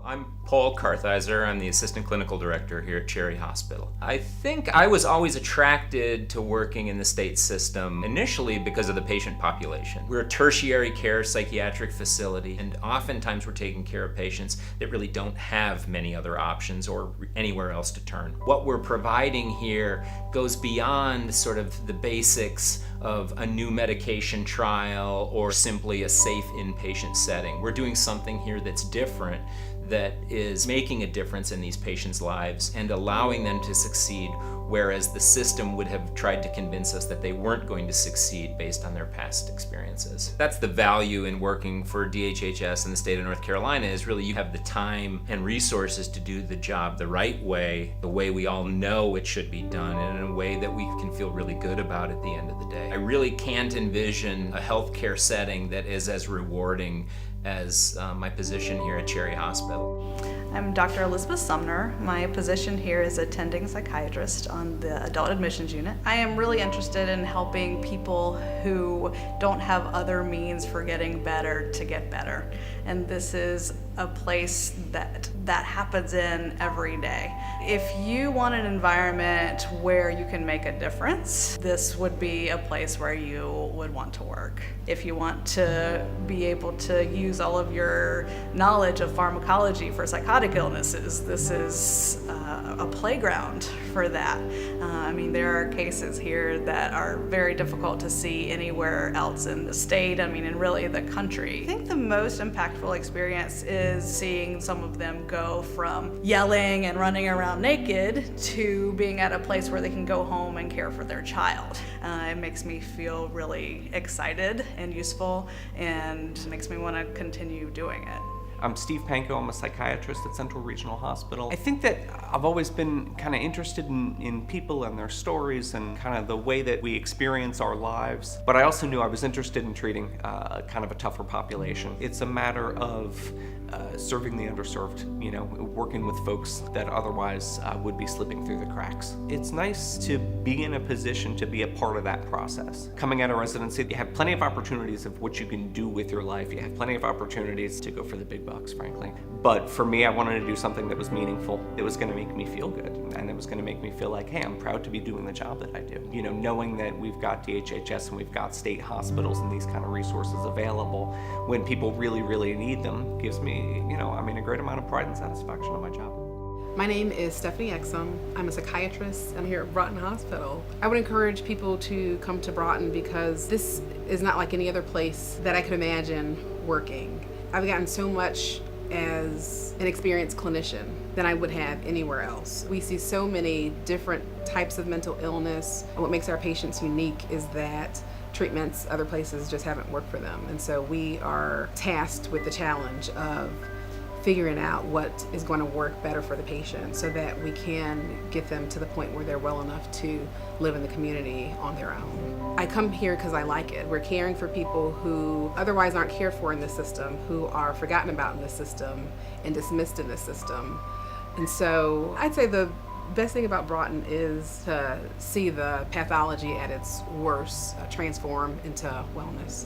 I'm Paul Kartheiser. I'm the Assistant Clinical Director here at Cherry Hospital. I think I was always attracted to working in the state system, initially because of the patient population. We're a tertiary care psychiatric facility, and oftentimes we're taking care of patients that really don't have many other options or anywhere else to turn. What we're providing here goes beyond sort of the basics of a new medication trial or simply a safe inpatient setting. We're doing something here that's different, that is making a difference in these patients' lives and allowing them to succeed, whereas the system would have tried to convince us that they weren't going to succeed based on their past experiences. That's the value in working for DHHS in the state of North Carolina, is really you have the time and resources to do the job the right way, the way we all know it should be done, and in a way that we can feel really good about at the end of the day. I really can't envision a healthcare setting that is as rewarding as my position here at Cherry Hospital. I'm Dr. Elizabeth Sumner. My position here is attending psychiatrist on the adult admissions unit. I am really interested in helping people who don't have other means for getting better to get better. And this is a place that happens in every day. If you want an environment where you can make a difference, this would be a place where you would want to work. If you want to be able to use all of your knowledge of pharmacology for psychotic illnesses, this is a playground for that. There are cases here that are very difficult to see anywhere else in the state, and really the country. I think the most impactful experience is seeing some of them go from yelling and running around naked to being at a place where they can go home and care for their child. It makes me feel really excited and useful, and makes me want to continue doing it. I'm Steve Panko. I'm a psychiatrist at Central Regional Hospital. I think that I've always been kind of interested in people and their stories and kind of the way that we experience our lives. But I also knew I was interested in treating kind of a tougher population. It's a matter of serving the underserved, working with folks that otherwise would be slipping through the cracks. It's nice to be in a position to be a part of that process. Coming out of residency, you have plenty of opportunities of what you can do with your life. You have plenty of opportunities to go for the big bucks, frankly. But for me, I wanted to do something that was meaningful, that was going to make me feel good, and it was going to make me feel like, hey, I'm proud to be doing the job that I do. Knowing that we've got DHHS and we've got state hospitals and these kind of resources available when people really, really need them gives me, a great amount of pride and satisfaction on my job. My name is Stephanie Exum. I'm a psychiatrist. I'm here at Broughton Hospital. I would encourage people to come to Broughton because this is not like any other place that I could imagine working. I've gotten so much as an experienced clinician than I would have anywhere else. We see so many different types of mental illness. What makes our patients unique is that treatments other places just haven't worked for them. And so we are tasked with the challenge of figuring out what is going to work better for the patient so that we can get them to the point where they're well enough to live in the community on their own. I come here because I like it. We're caring for people who otherwise aren't cared for in this system, who are forgotten about in this system and dismissed in this system. And so I'd say the best thing about Broughton is to see the pathology at its worst transform into wellness.